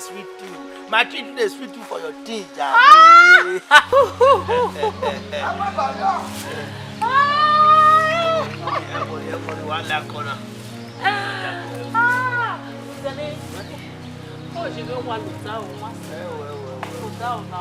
sweet too. My treat dey sweet too for your tea, Jare. Everybody want that corner. Oh, je veux voir le ça au moins. Le ça au là.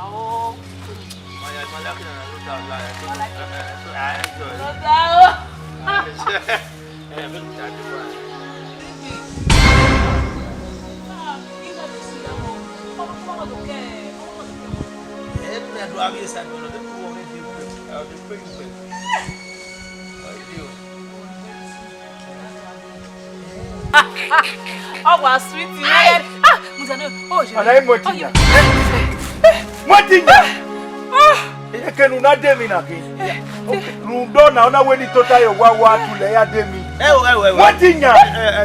Oh, was sweet. Oh, je I can not demi na ki. Rundo na ona weni tota yo wa tule ya demi. What in ya?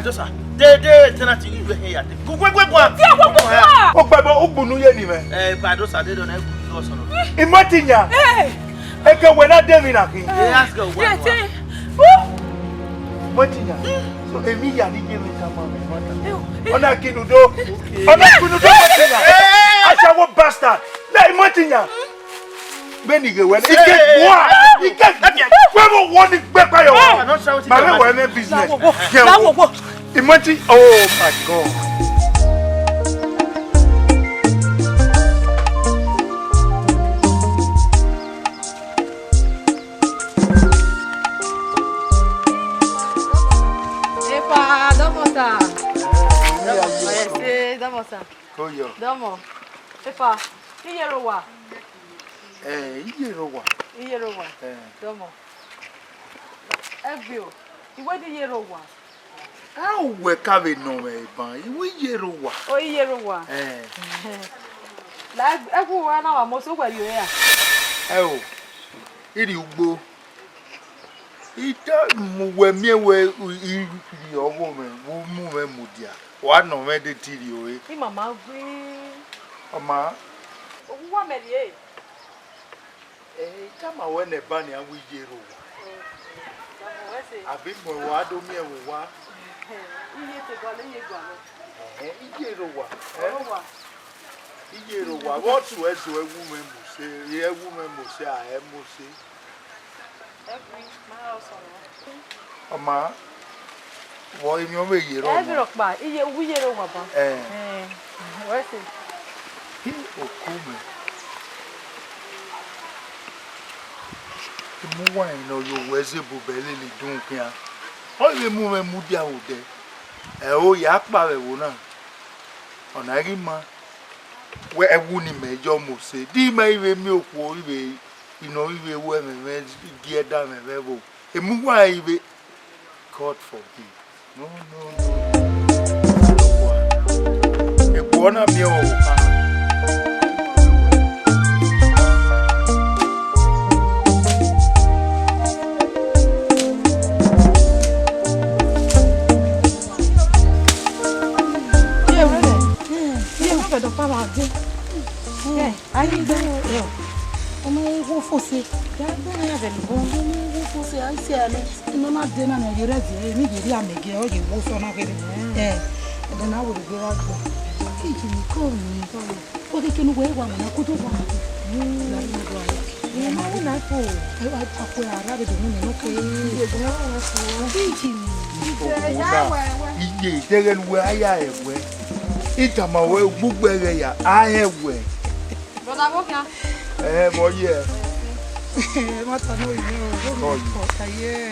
Just de tenant you here. Go. O gbe o gbunu ye ni me. But those are they don't have good so no. Imatinya. E ke we na demi na ki. Ask go what. Imatinya. So emi ya ni give me kama me. Ona kinudo. Ona kinudo Imatinya. Ashawo bastard. Na Imatinya. Benin when it get whoever want it back by your my business. Imagine, oh my God. Epa, domo ça. Domo ça. Koyo. Domo. Epa, iyerowa. Iyerowa. Iyerowa. Domo. Evio. Iwe di Yerowa. Ah, we kave no me ban. Iwe Yerowa. Oh, Yerowa. La everyone na wa so were you here. Oh. Iri ugbo. Ita mu we mi we iri owo me, wo mu me mudia. Wa no me de tiri o e. Ki mama gbe. Mama. Owo me ri kama we ne ba ni awu Yerowa. Abi mo wa do mi e wo wa. Iye te gwa le ye gwa lo. Iyerowa. Iyerowa. What to ezu ewu me mu se, ewu me mu se a e mu se. Every my house on. Mama. Wo imi o me Yerowa. Every rock ba, iye wu Yerowa ba. Where say? Okume. Mu wa ino yo weze bubele le dun kian. O le mu me mu dia o de. O ya pa we wo na. Ona ri ma. We ewu ni mejo mo se. Di ma iwe mi oku iwe ino iwe we me die da me bo. E mu wa iwe God forbid. No. E bona mi o ka. I don't know. Omo wo fose. Ya do na vele bo. Omo wo fose ai se ale. No na de na na yere de mi de amege o ye wo so na kere. E na wo de ra go. Ki ni ko ni ko. O de ke no we wa na ko to wa. Na ni go. E na wo na ko. E wa ko ara de no no ko. E de na wa so. Ki ni. Iye tere lu aya ewe. Itama we gbugbo ere ya ahewe. Brother Bokia. Mo ye. Ma ta no yi o. Ko ta ye.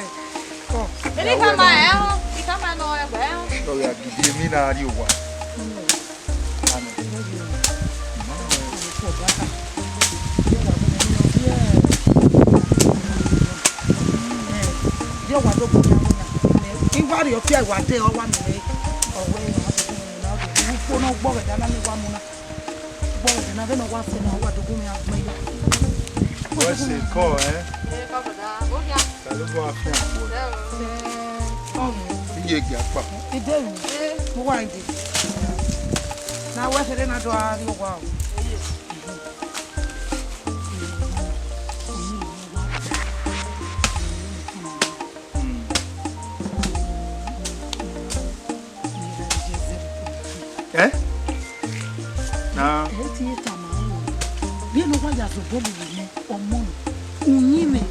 Ko. Ele kama e kama no e gbe. Lo ya gidi mi na ri wa. Yo wa do ko na. Iwa ri o fi wa de o wa mi le. Owe na ko no gbo ga na ni wa mu na. Na veno wa se na wa do ko mi agbe yo. Wa se ko Ko da. Bokia. Ta lo wa fi Oh. Iye gi apa. Ide mi. Mo wa ide. Na wa se na do ari o wa o. tie tama bi no wa ya so bobu ni omo unyime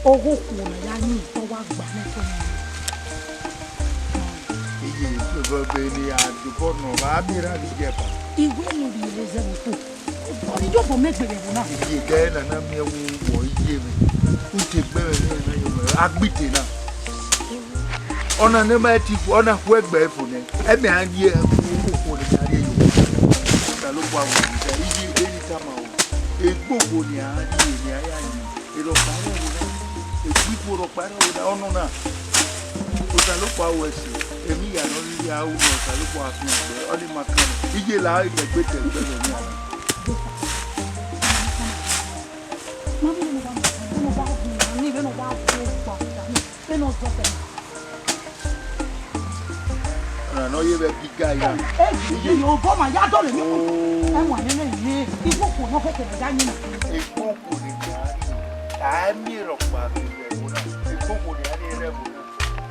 ogo ku na ya ni to wa gba na to iye to be ni adubo no ba mi ra bi je pa iwe no ri leze mo to ori jo bo megbere wo na iye ge na mi ewu wo iye mi o te gbere ni na yo me agbite na ona ne ma ti ona ku egbe fu ni e mi an ye ku ni ari yo ta lo pa wo ni iye eri tama o egbogbo ni ari ni aya ni ero pa ro na egbigbo ro pa ro na onu na o ta lo pa wo esi emi ya no ri ya u no ta lo pa fi e o le ma kan iye la egbe te egbe ni ara no ye be giga ya iye yo bo ma ya do le mi ko e wa nene ni ikoko no feke na ya ni na ikoko ni ya mi ro pa bi be mo na ikoko ni ani re mo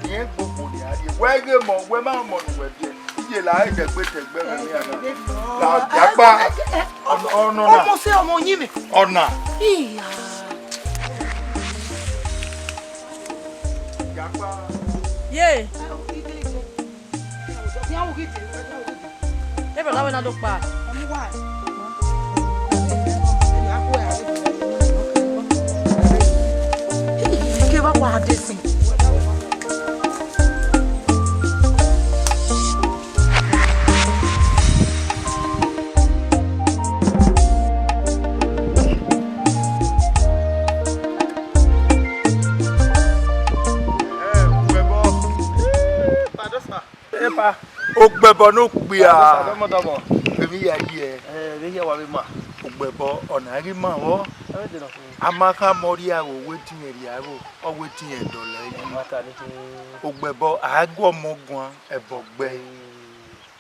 ye gbogbo ni ari we ge mo we ma mo nu we bi iye la e gbe te gbe mi ana la japa ono na omo se omo yin mi ona iya japa Ye. Ebe lawe na do pa. Ke ba kwa desi. Epa. Ogbebo no gbe a. Domo. Emi ya ye. Be here wa be ma. Ogbebo ona ri ma wo. Amaka mori awo wetin eri awo. O wetin e dole yi. Mata ni Ogbebo agwo mogun ebogbe.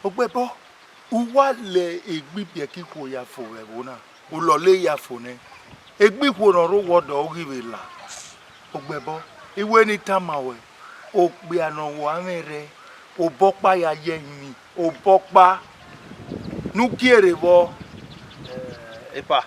Ogbebo uwa le egbibie kiko ya fo we wona. Ulole ya fo ne. Egbipo no ro wodo ogiwe la. Ogbebo iwe ni tamawe. Ogbe anowo amere. Obokpa ya yemi obokpa nukiere bo epa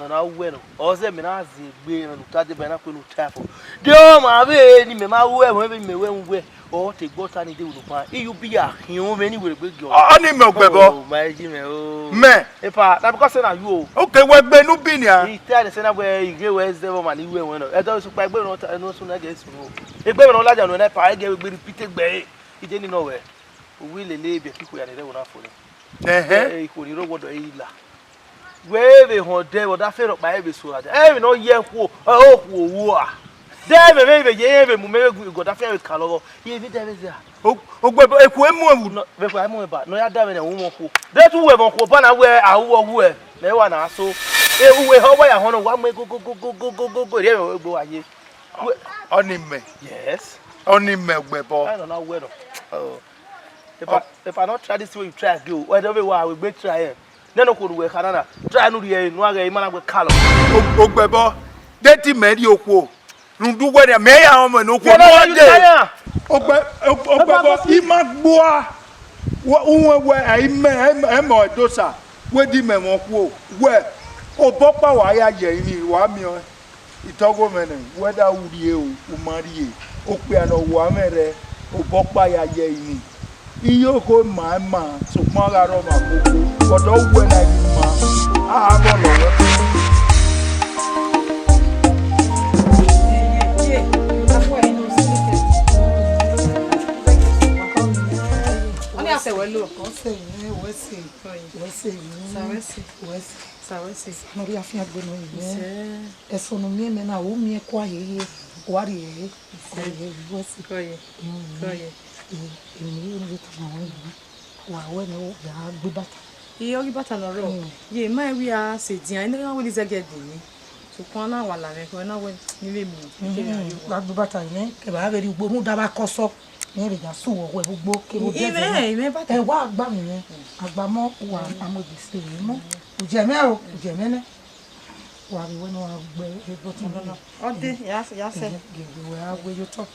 na we no oze me na zi gbe no tade be na pe no trafo de o ma be ni me ma we mo be me we nwe o te gbo ta ni de ulu pa iyu bi ya hin o me ni we gbe gyo ani me ogbebo ma ji me o me epa that because na you o okay we gbe nu bi ni a e tell say na we igre we ze bo ma ni we won no e do su pa gbe no su na je su o egbe me no laja no na pa ge gbe repeat gbe ije ni no we we lele be kiko ya ne wona fo ni iko ni ro wodo ila we be ho de woda fe ro pa e be so aja e no ye ku o ku owu a de be je be mu me go da fe ka lowo ye bi de be za ogbebo eku emu ewu no be fa mu ba no ya da me na wo mo ku de tu we mo ku ba na we awu owu e me wa na so e we ho wa ya ho no wa me go re gbo aye oni me yes oni me ogbebo I don't know where oh if I not try this way you try go whatever way we be try it no ko we kanana try no re no aga imana gbe kalo ogbebo de ti me ri oku ndu gwe me ya o me no ku mo de ogbebo imagboa unwe we ai me e mo dosa we di me won ku we obokpa wa ya ye ni wa mi o itogo me ne whether uri e o umari e o pe ana wa mere obokpa ya ye ni iyoko mama so mara ro ma koko odo we na ni ma a bo lo Oni ase we lo Ko se ni we se no ri afia gbe no yi e so no mi me na o mi kwa ye wari ye we se koye èmi ò ní ta àwọn yìí wà wẹ́ ni ó yà á gbé bàtà. iye orí bàtà lọ́rọ̀ yé má rí a ṣe dín ẹni náà wọ́n lè zẹ́gẹ̀ dè ní ṣùgbọ́n náà wà lára ẹ̀kọ́ náà wẹ́ nílé mi kékeré ayé wa. wà gbé bàtà yẹn kẹbà rẹ̀ rí gbogbo dábàá kọ́ sọ ní èrè ìjà sùn wọ̀wọ́ ẹ̀ gbogbo kébò dẹ́gbẹ̀ẹ́ ẹ̀ wá àgbà mi yẹn àgbà mọ́ wà amòjìṣe rẹ̀ mọ́ òjẹ̀mẹ́ o òjẹ̀mẹ́ náà Wa bi wena wa gbe e bo tun no. O de ya se. Gbe wa gbe yo to.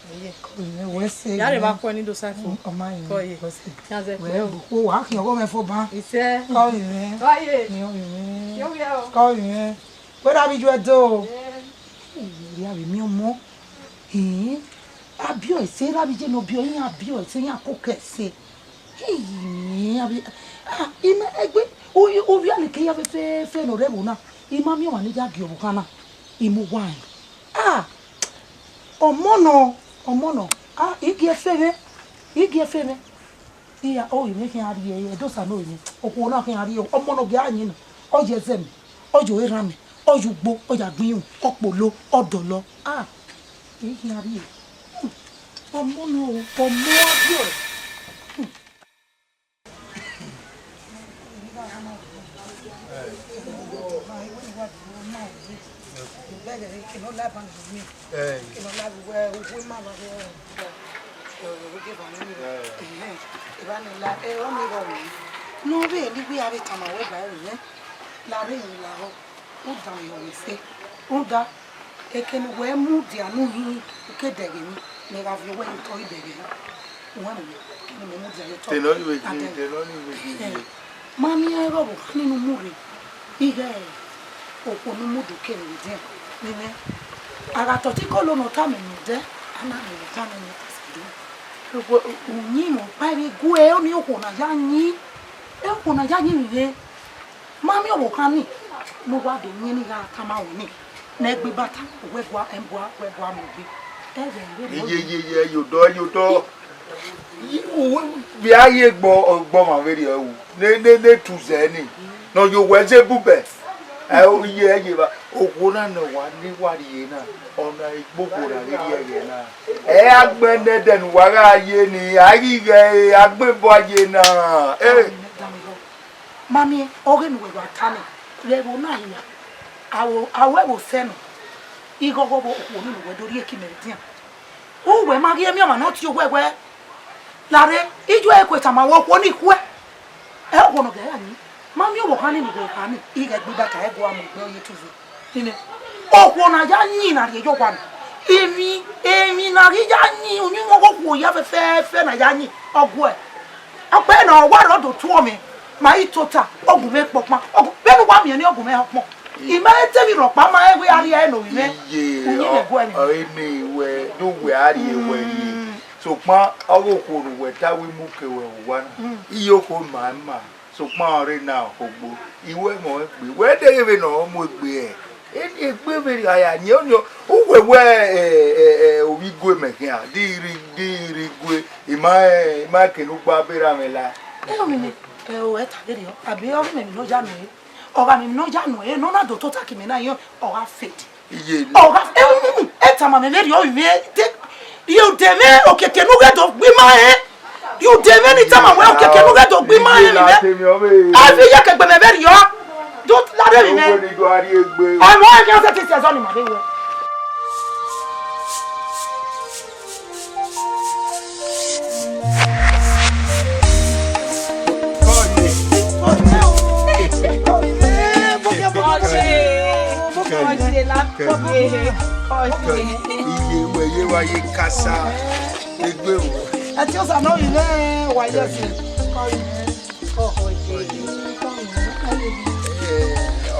We se. Ya re ba ko ni do sai fo. O ma yin. Ko ye. Ya se We ko wa ki o me fo ban. Ise. Ko yin. Ko ye. Yo ya o. Ko yin. We da bi ju e do. Ya bi mi o mo. Abio ese ra bi je no bio yin abio ese yin akoko ese. Abi ime egbe ovi ale ke ya fe no rebo na ima mi wa ni ja gi obukana imu wine omono igi efe me iya o ime ki ari e do sa no yin oku na ki ari omono ge anyin na oje zem ojo era mi ojugbo oja gbin opolo odolo igi ari omono abio no be ni we are tama we ba re la re la ho o da yo we se o da e ke ni we mu di anu yi ke dege ni me ga fi we to idege na won ni me mu di ayo to te no ni we mami e robo nínú mu re ige opo ni mu du ke ni de ni ne ara to ti ko lo no ta me ni de ana me ta me ni gbogbo unyi mo pa ri gu e o ni oko na ya yin e oko na ya yin re mami owo kan ni mo wa do yin ni ga ta ma wo ni na gbe bata we bua mo gbe ye yo do bi aye gbo ma veri o ne tu ze ni no yo we ze bube o ye ba oko na no wa ni wa ri na ona igboko ra ri ye na agbene den wa ga ye ni ari ge agbebo aye na mami oge mi we wa tani le ro na ya awe wo se no igogo bo oko ni we dori ekimeridian o we ma ge mi o ma no ti o we lare ijo ekweta ma wo ko ni ku e ko no ge ya ni mami o wo kan ni ni go kan ni ige gbe data e go am gbe oye tuzu ni okwo na ja yin na re jo kwa emi na ri ja yin oni mo ko ku ya fe na ja yin ogwo e ape na wa ro do tu o mi ma itota ogun me popon ogun be nu wa mi ni ogun me popon ime te mi ro pa ma e we ari e no wi me ni we do we ari e we ni so pa ogo ko ru we ta wi mu ke we wa iyo ko ma so pa re na ogbo iwe mo gbe we de we no mo gbe e gbe be aya ni o we obi go me kia di ri gwe ima ke nu gba bera me la o mi o e ta de yo abi o mi no ja no e oga mi no ja no e no na do to ta ki me na yo oga fit iye oga e ta ma me le yo wi you deme okeke nu get of gbima you deme ni tama we okeke nu get of gbima mi me afi ye ke gbe me be yo do la de mi me e mo e ke se ti se so ni ma de we iye wa ye kasa egbe o ati o sa no ile wa ye si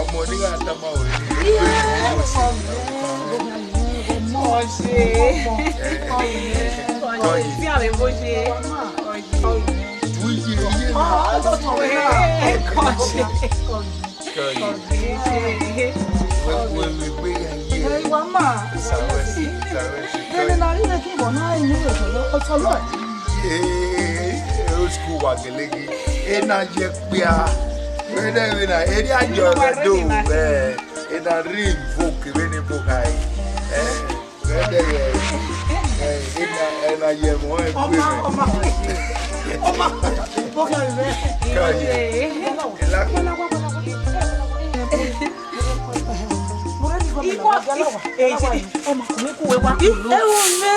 ọmọ ni ga ta ma o tí a lè bó ṣe school wa gelegi ena je pia ena eri ajo do ena ring voke beni bokai ena ye mo e pe ọmọkùnrin kúwe wá kúló. ẹ wò mí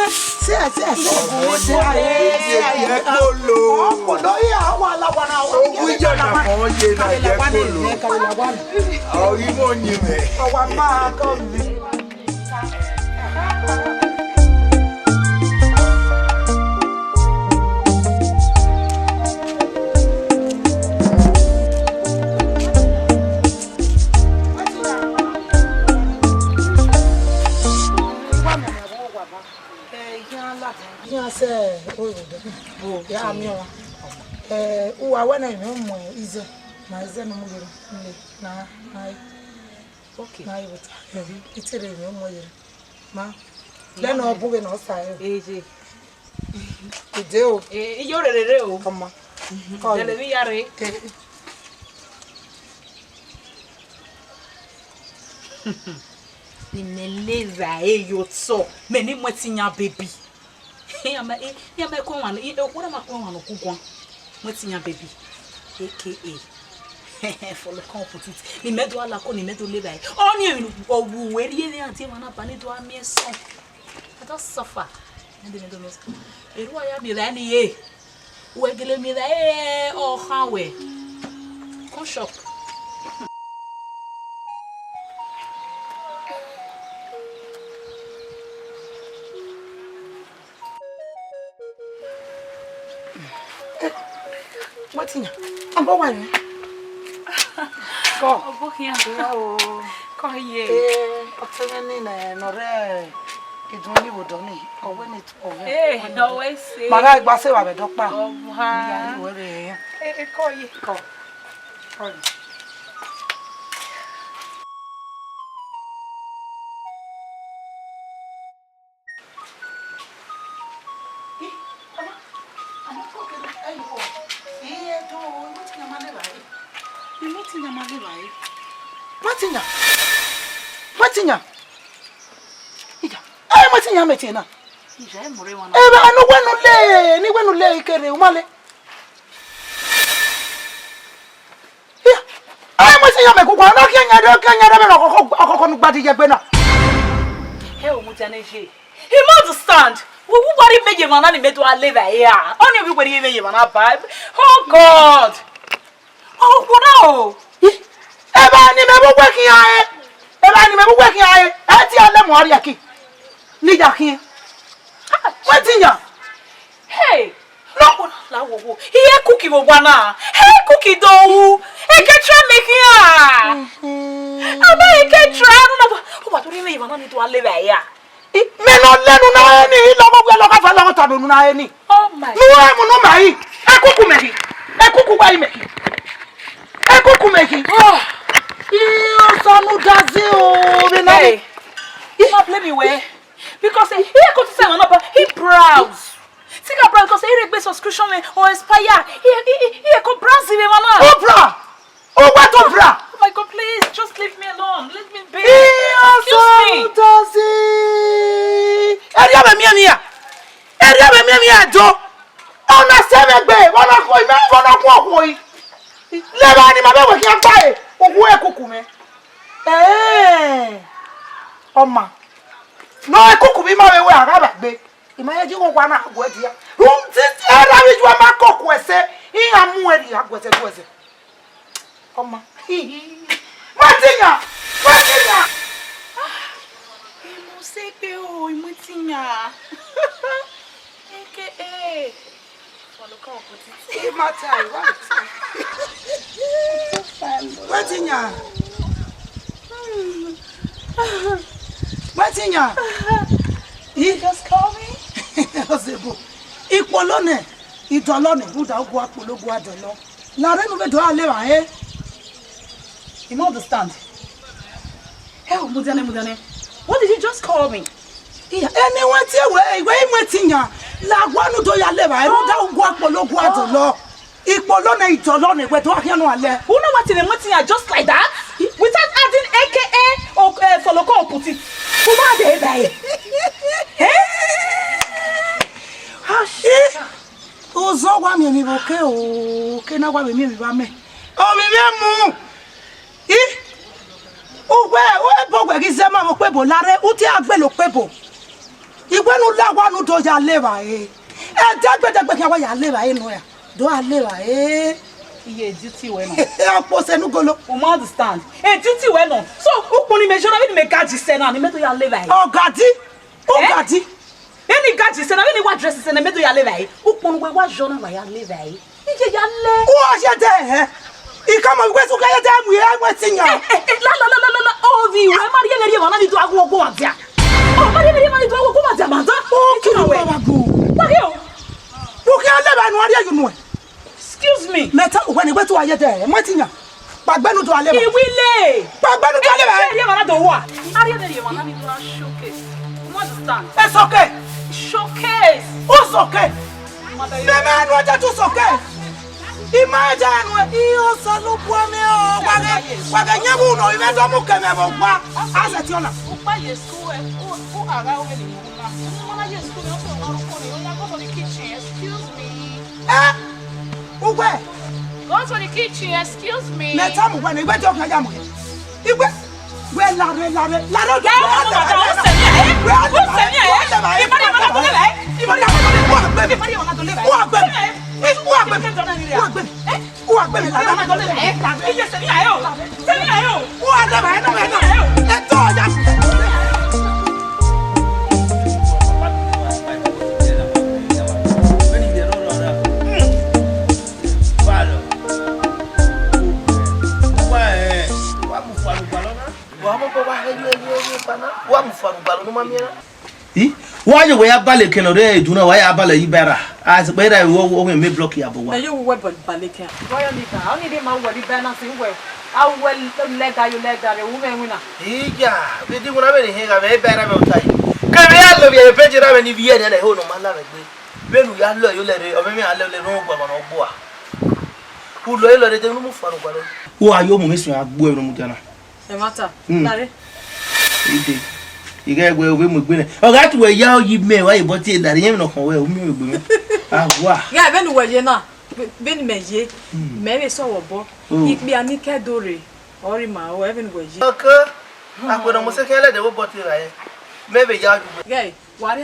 sí àti àti ọkùnrin sí ayé kolo. ọkùnrin yìí àwọn aláwa náà wà. Ogun jẹ́ ọ̀nà kan yé náà jẹ́ kolo. Ọ̀rí mọ̀ ní mẹ́. ọwọ́ máa kọ́ mi. Se o ya miwa uwa wana ime mo ize na ize no mo yere na okay na iwo ta itere ime mo yere ma le no buge no sa eje ide o iyo rere o kama le bi yare ni meleza yo so me ni mo tinya baby ya me ko wan e ko na ma ko wan okugwan mo tinya baby aka for the comfort ni medo ala ko ni medo le bai oni owu weri ni anti ma na ba ni do ami so I don't suffer and the medo mes eru ya mi ra ni ye we gele mi ra o hawe ko shop Watinya, ambo wani. Ko. Obo kia. O. Ko ye. Otene na no re. Idun ni bodoni. Owe ni to owe. No we say. Maga igba se wa be dopa. Oh ha. Ya we re. Ko ye. Ko. Ko. Matinya. Ija. Ai matinya metina. Ija e more wana. Eba anu gwenu le ikere umale. Ya. Ai matinya me kukwa na kenya de me okoko nu gbadi je gbe na. He o mutiana je. He must stand. We worry meje mana ni meto aleva here. Only everybody meje mana vibe. Oh God. Oh no. Eba ni me bo working aye. Eba ni me bu working aye. Ati ale mo ari aki. Ni jakin. Watinya. Hey. No la wo. Iye cookie wo bana. Hey cookie do wu. E ke try make ya. Aba e ke try no. O ba to ri me bana ni to ale ba ya. Me no lenu na ni lo mo gbe lo ka fa lo ta do na ni. Oh my. Nu e mu no mai. E kuku mehi. E kuku gba mehi. E kuku mehi. Oh. You sonu dazi o be na. Hey. You not play me way. Because he go to say no but he browse. Think about because he regbe subscription or expire. He go browse me mama. Opera. Oh what opera? Oh my God, please just leave me alone. Let me be. Excuse me. Dazi. Area be mi ajo. Ona se me gbe, ona ko ime, ona ko ko yi. Le ba ni ma be we ki an pa e. Ogun e kuku me. Oma. No e kuku bi ma we araba gbe. Imaye ji ko kwa na agwo dia. Rum ti era bi ju ma kokku ese. Iya mu eri agwo ese. Oma. Matinya. Mo se pe o, Matinya. Eke follow come put it. Matai, what? Matinya. Matinya. He just call me. Ozebo. Ipolone. Idolone. Uda ugwa apologu adolo. La renu be do ale wa eh. You don't understand? Hey, Mudane. What did you just call me? Yeah, anyone tell where Matinya. La wanu do ya leva. I don't ugwa apologu adolo. Ipolone idolone we do ahianu ale. Who know what in Matinya just like that? Without adding AKA or follow call put it. Who are they by? Ozo wa mi boke o ke na wa mi ba me. O mi mu. Uwe bogwe gizema mo pebo lare uti agbe lo pebo. Igwe nu lawa nu do ya leva e. Dagbe ke wa ya leva e no ya. Do a leva e. Iye duty we no. Apo se nu golo. O ma understand. Duty we no. So ukuni me jona we me gaji se na ni me to ya leva e. Ogadi. Any gaji se na we ni wa dress se na me to ya leva e. Ukuni we wa jona wa ya leva e. Ije ya le. O je de Ikama wesu kaya damu ya mwetinya. La. Oh vi, we mari ye ri wana ni to agu ogo atia. Oh, mari ye ri wana ni to agu ogo atia manta. Oh, kini baba go. What you? Buki ale ba nu ari you know. Excuse me. Meta wo ni wetu aye de mwetinya. Pagbenu to ale ba. Iwile. Pagbenu to ale ba. Ari ye wana do wa. Ari ye ri wana ni to showcase. You understand? It's okay. Showcase. It's okay. Meme anu aja tu okay. Imagine iyo salo puame o wage nyamu no imedo mu keme mo pa aseti ona Opa yesu o ara o ni mo na mama yesu no so na ko ni o ya go to the kitchen excuse me ugwe go to the kitchen excuse me meta mu gwa ni igbe to kan ja mu igbe we lare ga o se mi e imari ma to le imari ma to le Why you wear ballet can already do not why I ballet better as better wo me block ya bo wa. You we ballet can. Why you make I need man we better thing we. I will leg that woman winner. Yeah, we do na be here be better me utai. Ka be ya lo be page ra ni vie na ho no mala re gbe. Be nu ya lo yo le re o me ale le no gba no gbo a. U lo e lo re te nu mu faru gba lo. Wo ayo mu me sun agbo e no mu jana. E mata. Nare. Ide. Iga egbe obe mu gbe ne. Oga tu we ya yi me wa ibo ti dare yen no kan we o mi gbe me. Ah wa. Yeah, be nu we ye na. Be ni me ye. Me be so wo bo. Ipi ani kedore. Ori ma o even we ye. Okay. Agboro mo se kele de wo bo ti ra ye. Me be ya ju. Guy, wari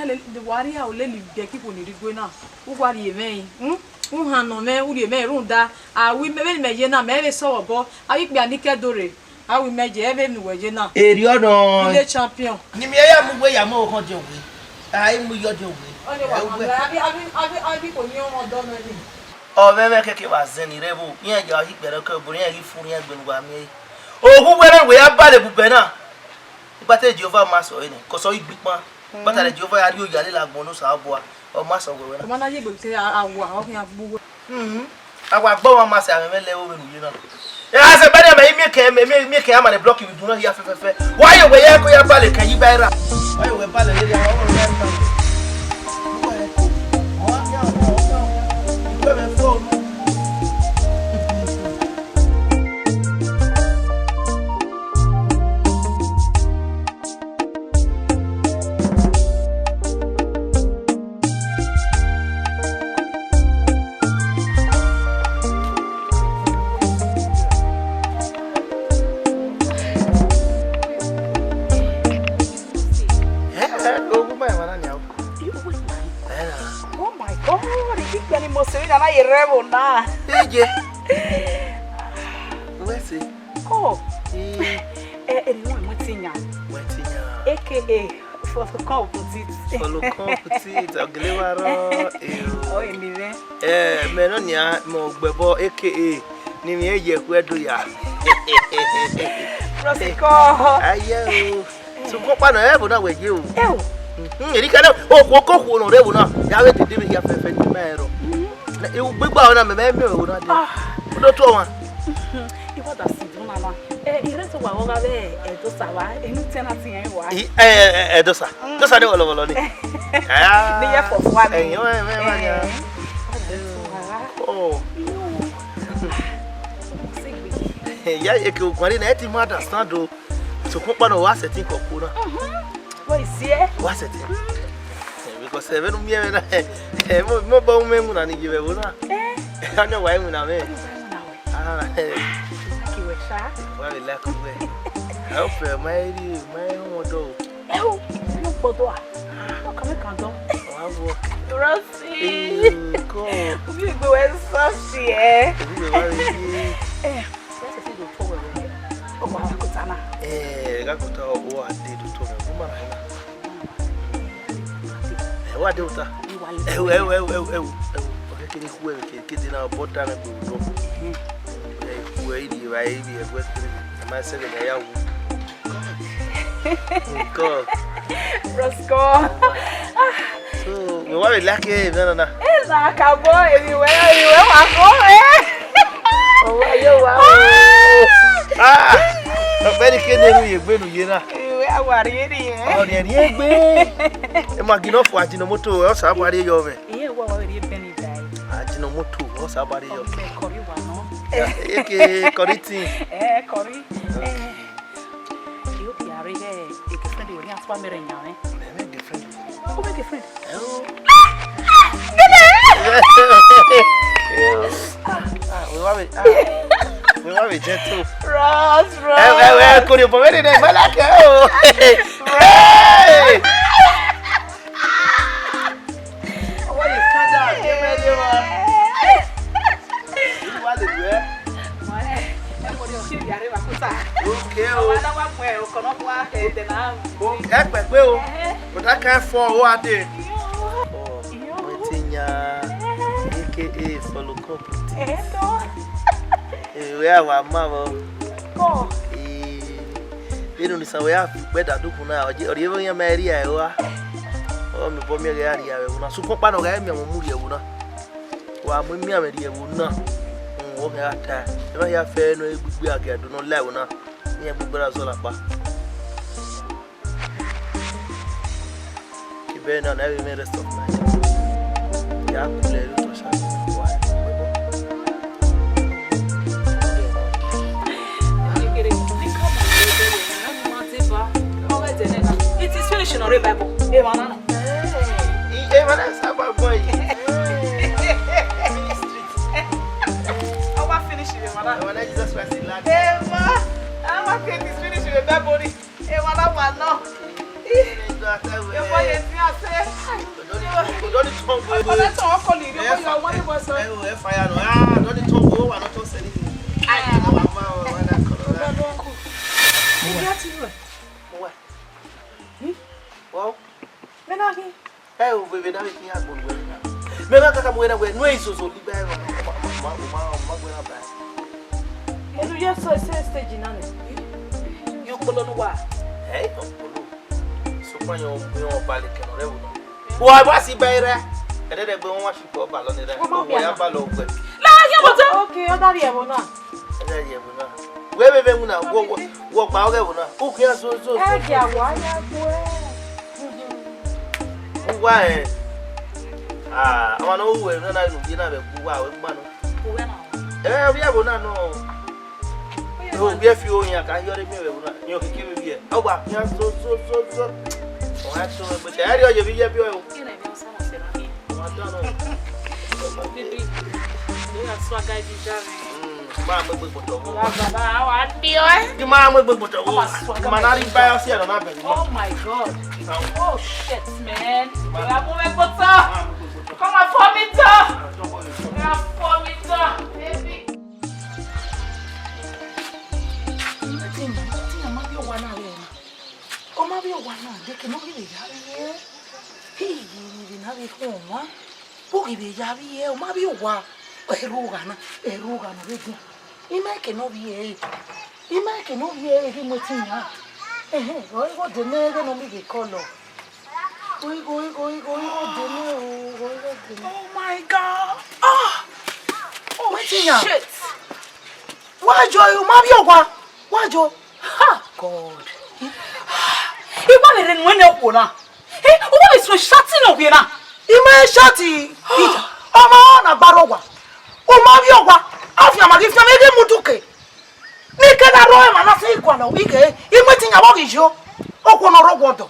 a o le li be ki ko ni ri gbe na. U wari e meyin. Han no me u ri me run da. Ah we me me ye na me be so wo bo. Awi pe ani kedore. Awi meje ebe nu weje na. Eri ono. Ile champion. Ni mi ya mu gbe ya mo kan je we. Ai mu yo je we. Oni wa abi ko ni o do na ni. O me keke wa zen ni rebu. Yen ja hi pere ko buru yen ri fun yen gbenu wa mi. Ogun were we ya bale bube na. Ipa te Jehovah ma so ni. Ko so igbipon. Bata le Jehovah ya ri o yale la gbonu sa bo a. O ma so we na. O ma na ye gbe te awo o fi agbo. Agba gbo wa ma se ame le o we nu yi na. I said, better make a man block you do not hear. Why you wear your ballet? Can you buy that? Why you wear ballet? Na. Eje. Wese. Oh. Anyone Mutinya. AKA for the call petite. For the call petite, Oglewaro. Oh, anyway. Me no nya mo gbebo AKA ni mi eje ku edo ya. Rosiko. Ayo. So ko pa na e bo na weje o. Eri kana o ko no re bo na. Ya we tede mi ya fefe ni mero. Eu gbigba ona me me o na de. O do to wan. Iwo da si dun mama. Ire to wa wo ga be do sa wa. Enu tena ti yen wa. Do sa. Do sa de wolo ni. Ah. Ni ye for one. Eyin o me wa ya. Oh. Ya e ke o kwari na e ti ma understand o. So ko pa no wa setting ko ko na. What is here? Wa setting. Because even me na mo ba mo mu na ni give we na. Anya wa mu na me. Ah. Kiwe sha. Wa be la ku we. help my home do. Oh, no photo. What can we can do? Rossi. Go. We go and soft here. Gakuta o ade do to me. Kuma na ina. Wa de uta. Okay, kini kuwe kiti na bota na do. Kuwe idi wa idi e kwesiri. Ma se ga ya wu. Go. Rosco. So, me wa like na. Esa acabou, ele vai a correr. Oh, eu very kene you gbenu ye na. We awari ni e. Oh, ni egbe. E ma gino fo ajinomoto o sa abare yo be. Iye wa we Benin dai. Ajinomoto o sa abare yo. Kori wa no. Eke koriti. Kori. You be are here. E ke friend we aswa mere nya me. Me different. O me ke friend. Oh. We want to gentle. Ross. Could you put it in my like? Hey! What is that? Give me the one. You want it where? Okay. But I can't fall what I did. AKA follow company. We have a mama. Oh. You don't know where better do now. Or even your Maria. Oh, me for me area. Una super pan of Gamma Muria. Well, when me Maria would not walk out there. Never have fair no we are get do not level. Near Brazil. Keep on every rest of my life. Yeah, it is finishing on Bible. Hey, man. Hey, man, that's about boy. I want finish it, man. When I just was in Latin. Hey, man. I want to finish with that body. Hey, man, I want now. Well, oh, baby, now we can't go away. Maybe I can wait away. No, it's so liberal. You just so stage in you follow what? Hey, so when you're balling, why was he better? And then they go watch you go ballon. Okay, I'm not here. Where we now walk out there. Who cares? So, why? I want to know when I do not have a we have no. Oh, be a few in a kind of you can give me. Oh, but you are so. Oh, actually, but I know you be a girl. I don't know. Mamma, oh my God. Oh shit, man. Come on, for me, baby. Oh, maybe you want to. They cannot be here. Hey, you have it home, Boogie be Javi, or maybe you want a Rugana, with you make no be you make no be him with him. What the name of the color? Oh my God! Oh, shit! Why, Joy? Why, Joy? Ha! God. He wanted to win up one. Hey, what is so shutting up here? He may shut it. Oh, my Barowa. Oh, my Afia Magifia made him Mutuke. Nika na roe mana se ikwana wike. Imeti nya bogi jo. Okwono rogodo.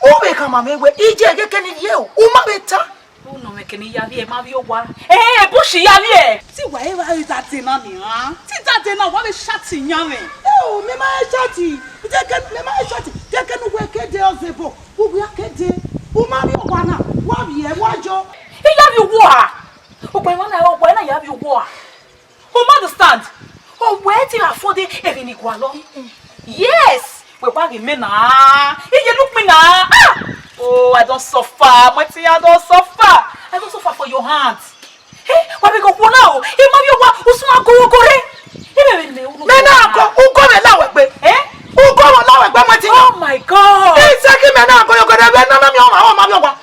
Obe kama mewe ije geke ni ye o. Uma beta. Uno mekeni yavi ma bi owa. Bushi yavi. Ti wa e wa ita ti na ni han. Ti ta te na wa be shati yan me. o me ma shati. Jeke me ma shati. Jeke no we kede ozebo. Wo ya kede. O ma bi okwana. Wa bi e wajo. He have you war. O pe wana you have you war. O understand? O where till afford it even igualo. Yes. We wa me na. You look me na. Ah! Oh, I don't suffer. I don't suffer. I don't suffer for your hands. Hey, what we go for now? He ma bi wa usuma go gore. Me na ko ugo me lawe pe. Ugo mo lawe pe mo ti yan. Oh my God. He say ki me na ko yo go de be na mi o ma bi wa.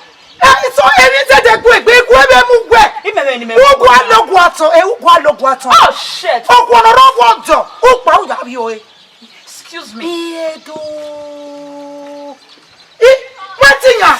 So any say dey go egbe ku ebe mu gbe. Ugo alogun ato, ugo alogun ato. Oh shit. Ogun na ro wonjo. O pa o ya bi o. Excuse me. Edo. What in ya?